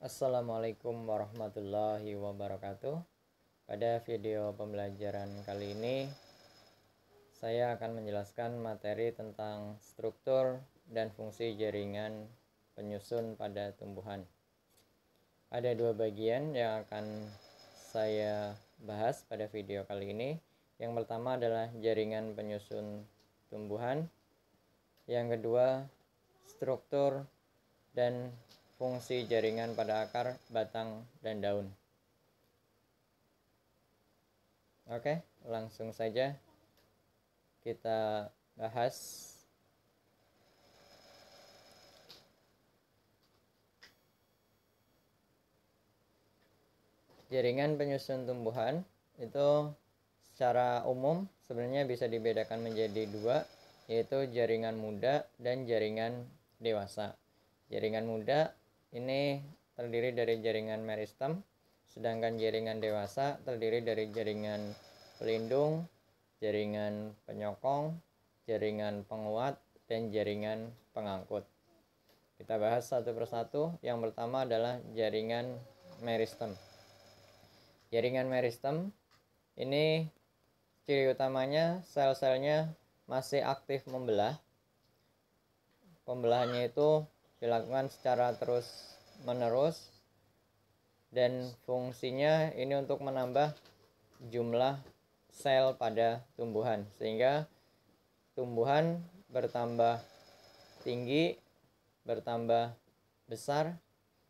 Assalamualaikum warahmatullahi wabarakatuh. Pada video pembelajaran kali ini saya akan menjelaskan materi tentang struktur dan fungsi jaringan penyusun pada tumbuhan. Ada dua bagian yang akan saya bahas pada video kali ini. Yang pertama adalah jaringan penyusun tumbuhan. Yang kedua, struktur dan fungsi jaringan pada akar, batang, dan daun. Oke, langsung saja kita bahas. Jaringan penyusun tumbuhan itu secara umum sebenarnya bisa dibedakan menjadi dua, yaitu jaringan muda dan jaringan dewasa. Jaringan muda ini terdiri dari jaringan meristem, sedangkan jaringan dewasa terdiri dari jaringan pelindung, jaringan penyokong, jaringan penguat, dan jaringan pengangkut. Kita bahas satu persatu. Yang pertama adalah jaringan meristem. Jaringan meristem ini ciri utamanya sel-selnya masih aktif membelah. Pembelahannya itu dilakukan secara terus-menerus dan fungsinya ini untuk menambah jumlah sel pada tumbuhan sehingga tumbuhan bertambah tinggi, bertambah besar.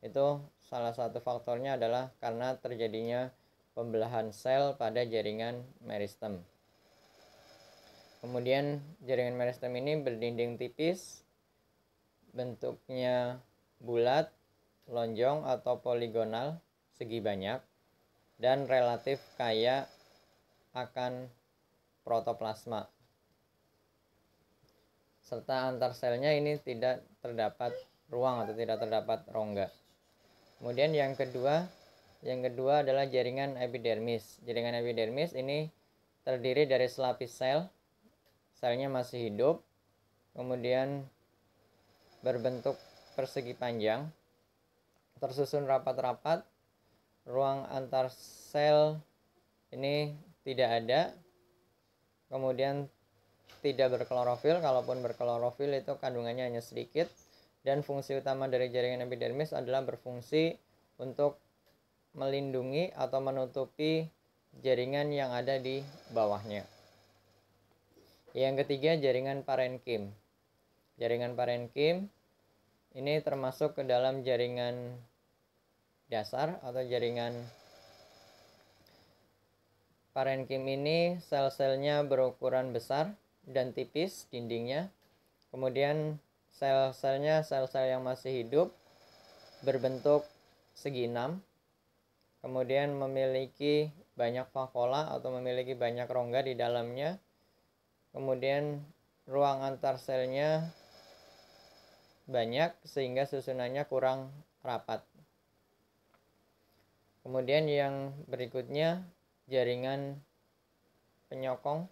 Itu salah satu faktornya adalah karena terjadinya pembelahan sel pada jaringan meristem. Kemudian jaringan meristem ini berdinding tipis, bentuknya bulat, lonjong atau poligonal, segi banyak, dan relatif kaya akan protoplasma. Serta antar selnya ini tidak terdapat ruang atau tidak terdapat rongga. Kemudian yang kedua adalah jaringan epidermis. Jaringan epidermis ini terdiri dari selapis sel. Selnya masih hidup, kemudian berbentuk persegi panjang, tersusun rapat-rapat, ruang antar sel ini tidak ada, kemudian tidak berklorofil. Kalaupun berklorofil itu kandungannya hanya sedikit, dan fungsi utama dari jaringan epidermis adalah berfungsi untuk melindungi atau menutupi jaringan yang ada di bawahnya. Yang ketiga, jaringan parenkim. Jaringan parenkim ini termasuk ke dalam jaringan dasar atau jaringan parenkim. Ini sel-selnya berukuran besar dan tipis dindingnya. Kemudian sel-selnya sel-sel yang masih hidup berbentuk segi enam. Kemudian memiliki banyak vakuola atau memiliki banyak rongga di dalamnya. Kemudian ruang antar selnya banyak sehingga susunannya kurang rapat. Kemudian yang berikutnya jaringan penyokong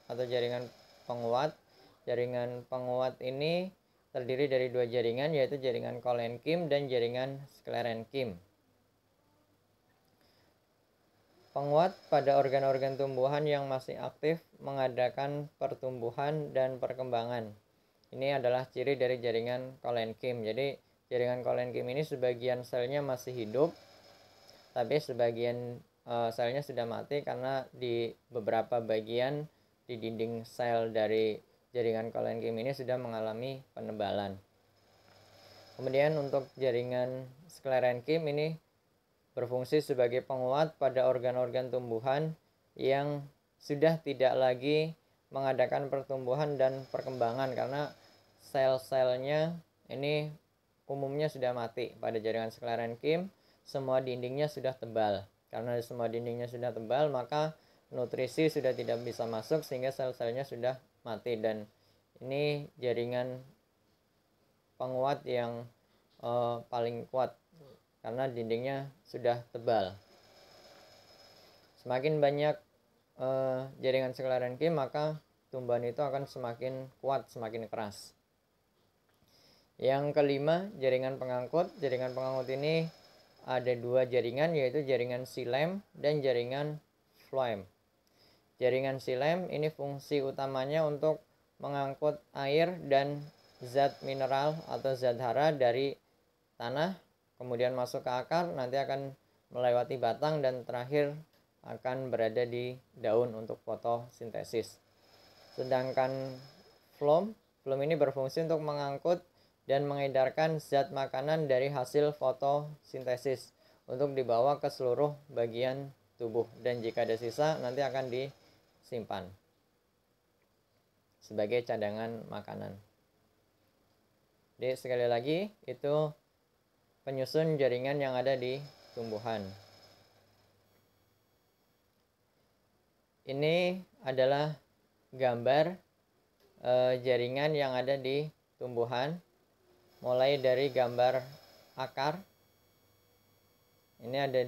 atau jaringan penguat. Jaringan penguat ini terdiri dari dua jaringan, yaitu jaringan kolenkim dan jaringan sklerenkim. Penguat pada organ-organ tumbuhan yang masih aktif mengadakan pertumbuhan dan perkembangan. Ini adalah ciri dari jaringan kolenkim. Jadi jaringan kolenkim ini sebagian selnya masih hidup, tapi sebagian selnya sudah mati karena di beberapa bagian di dinding sel dari jaringan kolenkim ini sudah mengalami penebalan. Kemudian untuk jaringan sklerenkim ini berfungsi sebagai penguat pada organ-organ tumbuhan yang sudah tidak lagi mengadakan pertumbuhan dan perkembangan karena sel-selnya ini umumnya sudah mati. Pada jaringan sklerenkim semua dindingnya sudah tebal. Karena semua dindingnya sudah tebal, maka nutrisi sudah tidak bisa masuk sehingga sel-selnya sudah mati, dan ini jaringan penguat yang paling kuat karena dindingnya sudah tebal. Semakin banyak jaringan sklerenkim, maka tumbuhan itu akan semakin kuat, semakin keras. Yang kelima, jaringan pengangkut. Jaringan pengangkut ini ada dua jaringan, yaitu jaringan xilem dan jaringan phloem. Jaringan xilem ini fungsi utamanya untuk mengangkut air dan zat mineral atau zat hara dari tanah, kemudian masuk ke akar, nanti akan melewati batang dan terakhir akan berada di daun untuk fotosintesis. Sedangkan phloem ini berfungsi untuk mengangkut dan mengedarkan zat makanan dari hasil fotosintesis untuk dibawa ke seluruh bagian tubuh, dan jika ada sisa nanti akan disimpan sebagai cadangan makanan. Jadi sekali lagi, itu penyusun jaringan yang ada di tumbuhan. Ini adalah gambar jaringan yang ada di tumbuhan, mulai dari gambar akar. Ini ada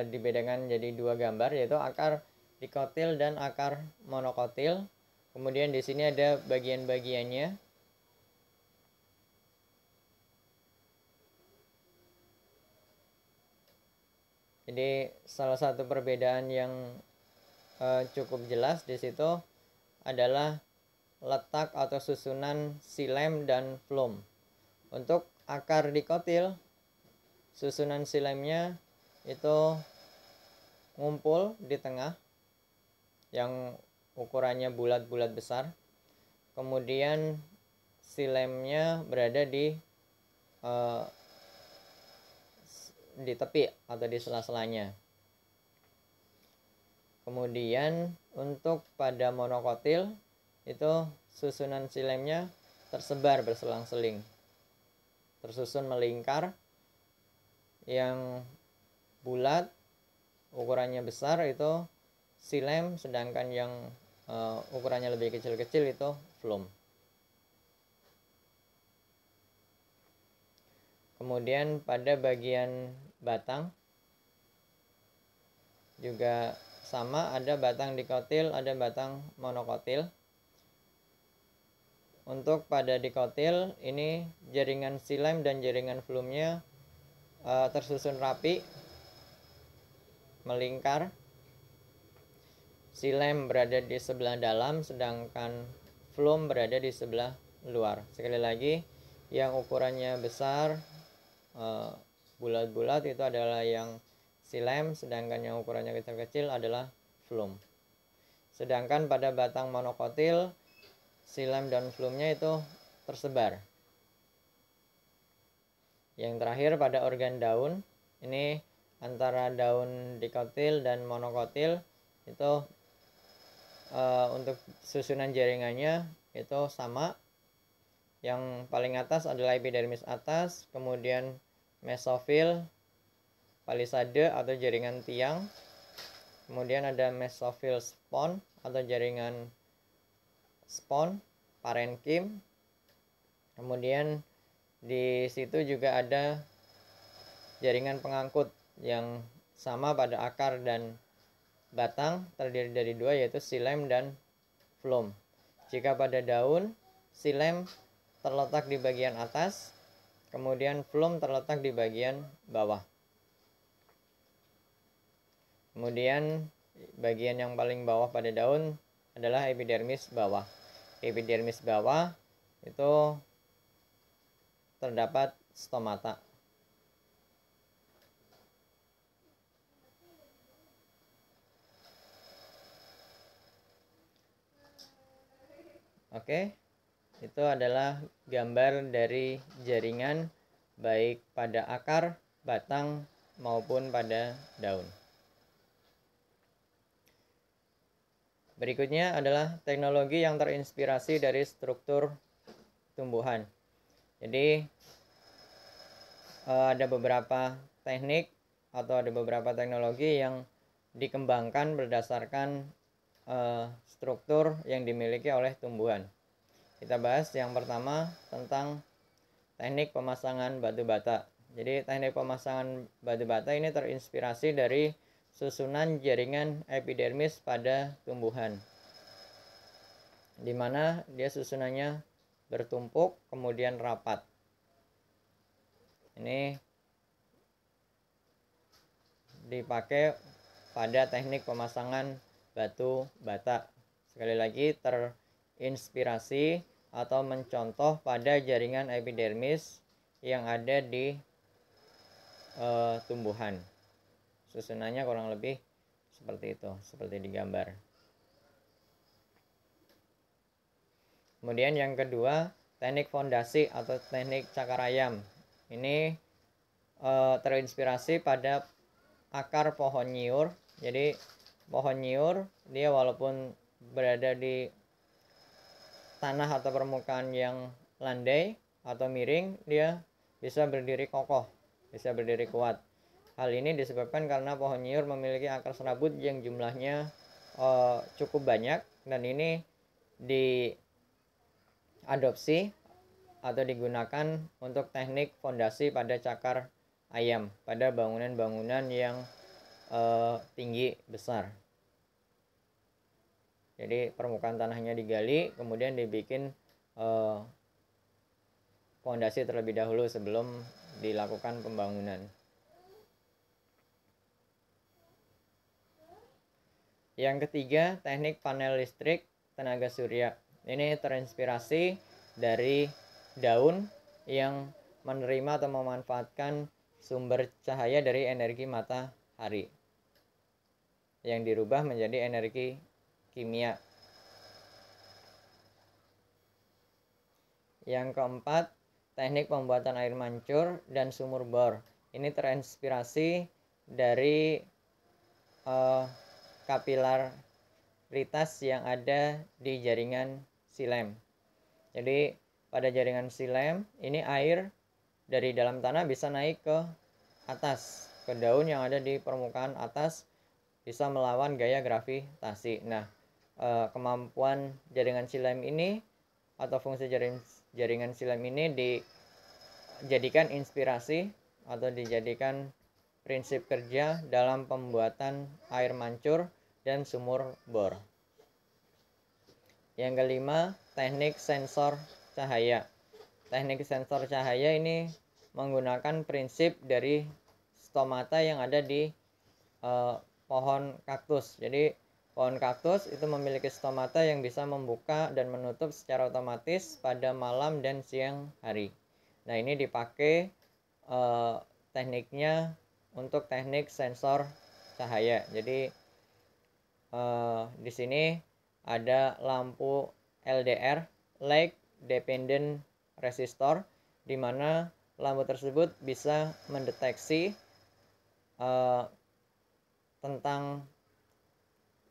dibedakan jadi dua gambar, yaitu akar dikotil dan akar monokotil. Kemudian di sini ada bagian-bagiannya. Jadi salah satu perbedaan yang cukup jelas di situ adalah letak atau susunan xilem dan phloem. Untuk akar dikotil, susunan xilemnya itu ngumpul di tengah yang ukurannya bulat-bulat besar. Kemudian xilemnya berada di tepi atau di sela-selanya. Kemudian untuk pada monokotil itu susunan xilemnya tersebar berselang-seling, tersusun melingkar. Yang bulat ukurannya besar itu xilem, sedangkan yang ukurannya lebih kecil-kecil itu phloem. Kemudian pada bagian batang juga sama, ada batang dikotil, ada batang monokotil. Untuk pada dikotil ini jaringan xilem dan jaringan phloemnya tersusun rapi, melingkar. Xilem berada di sebelah dalam, sedangkan phloem berada di sebelah luar. Sekali lagi, yang ukurannya besar bulat-bulat itu adalah yang xilem, sedangkan yang ukurannya kecil-kecil adalah phloem. Sedangkan pada batang monokotil, xilem dan phloemnya itu tersebar. Yang terakhir pada organ daun, ini antara daun dikotil dan monokotil itu untuk susunan jaringannya itu sama. Yang paling atas adalah epidermis atas, kemudian mesofil, palisade atau jaringan tiang, kemudian ada mesofil spon atau jaringan spon, parenkim. Kemudian di situ juga ada jaringan pengangkut yang sama pada akar dan batang, terdiri dari dua, yaitu xilem dan phloem. Jika pada daun, xilem terletak di bagian atas, kemudian phloem terletak di bagian bawah. Kemudian bagian yang paling bawah pada daun adalah epidermis bawah. Epidermis bawah itu terdapat stomata. Oke, itu adalah gambar dari jaringan baik pada akar, batang, maupun pada daun. Berikutnya adalah teknologi yang terinspirasi dari struktur tumbuhan. Jadi ada beberapa teknik atau ada beberapa teknologi yang dikembangkan berdasarkan struktur yang dimiliki oleh tumbuhan. Kita bahas yang pertama tentang teknik pemasangan batu bata. Jadi teknik pemasangan batu bata ini terinspirasi dari susunan jaringan epidermis pada tumbuhan, di mana dia susunannya bertumpuk kemudian rapat. Ini dipakai pada teknik pemasangan batu bata. Sekali lagi, terinspirasi atau mencontoh pada jaringan epidermis yang ada di tumbuhan. Susunannya kurang lebih seperti itu, seperti di gambar. Kemudian yang kedua, teknik fondasi atau teknik cakar ayam. Ini terinspirasi pada akar pohon nyiur. Jadi pohon nyiur dia walaupun berada di tanah atau permukaan yang landai atau miring, dia bisa berdiri kokoh, bisa berdiri kuat. Hal ini disebabkan karena pohon nyiur memiliki akar serabut yang jumlahnya cukup banyak, dan ini diadopsi atau digunakan untuk teknik fondasi pada cakar ayam, pada bangunan-bangunan yang tinggi besar. Jadi permukaan tanahnya digali, kemudian dibikin fondasi terlebih dahulu sebelum dilakukan pembangunan. Yang ketiga, teknik panel listrik tenaga surya. Ini terinspirasi dari daun yang menerima atau memanfaatkan sumber cahaya dari energi matahari yang dirubah menjadi energi kimia. Yang keempat, teknik pembuatan air mancur dan sumur bor. Ini terinspirasi dari kapilaritas yang ada di jaringan xilem. Jadi pada jaringan xilem ini air dari dalam tanah bisa naik ke atas, ke daun yang ada di permukaan atas, bisa melawan gaya gravitasi. Nah, kemampuan jaringan xilem ini atau fungsi jaringan xilem ini dijadikan inspirasi atau dijadikan prinsip kerja dalam pembuatan air mancur dan sumur bor. Yang kelima, teknik sensor cahaya. Teknik sensor cahaya ini menggunakan prinsip dari stomata yang ada di pohon kaktus. Jadi pohon kaktus itu memiliki stomata yang bisa membuka dan menutup secara otomatis pada malam dan siang hari. Nah, ini dipakai tekniknya untuk teknik sensor cahaya. Jadi di sini ada lampu LDR, Light Dependent Resistor, di mana lampu tersebut bisa mendeteksi tentang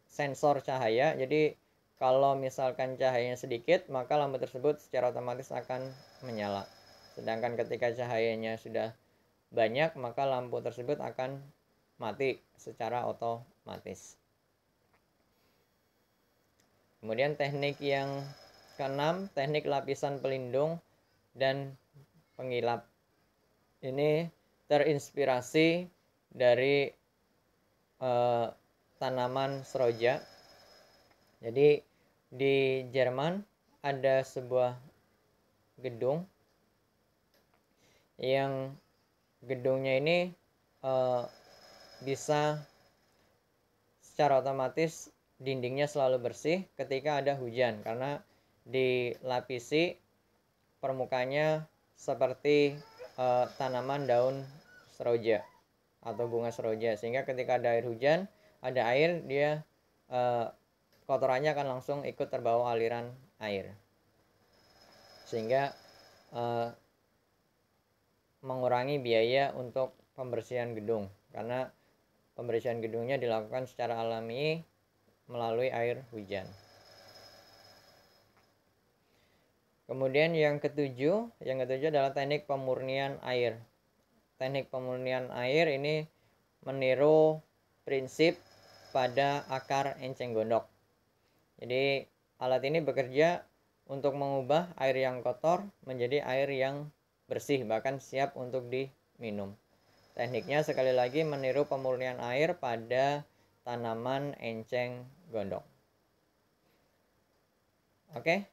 sensor cahaya. Jadi kalau misalkan cahayanya sedikit, maka lampu tersebut secara otomatis akan menyala. Sedangkan ketika cahayanya sudah banyak, maka lampu tersebut akan mati secara otomatis. Kemudian teknik yang keenam, teknik lapisan pelindung dan pengilap. Ini terinspirasi dari tanaman seroja. Jadi di Jerman ada sebuah gedung yang gedungnya ini bisa secara otomatis dindingnya selalu bersih ketika ada hujan, karena dilapisi permukaannya seperti tanaman daun seroja atau bunga seroja, sehingga ketika ada air hujan, ada air, dia kotorannya akan langsung ikut terbawa aliran air, sehingga mengurangi biaya untuk pembersihan gedung, karena pembersihan gedungnya dilakukan secara alami melalui air hujan. Kemudian yang ketujuh adalah teknik pemurnian air. Teknik pemurnian air ini meniru prinsip pada akar enceng gondok. Jadi alat ini bekerja untuk mengubah air yang kotor menjadi air yang bersih, bahkan siap untuk diminum. Tekniknya sekali lagi meniru pemurnian air pada tanaman enceng gondok. Oke,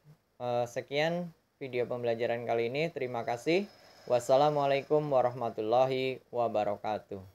sekian video pembelajaran kali ini. Terima kasih. Wassalamualaikum warahmatullahi wabarakatuh.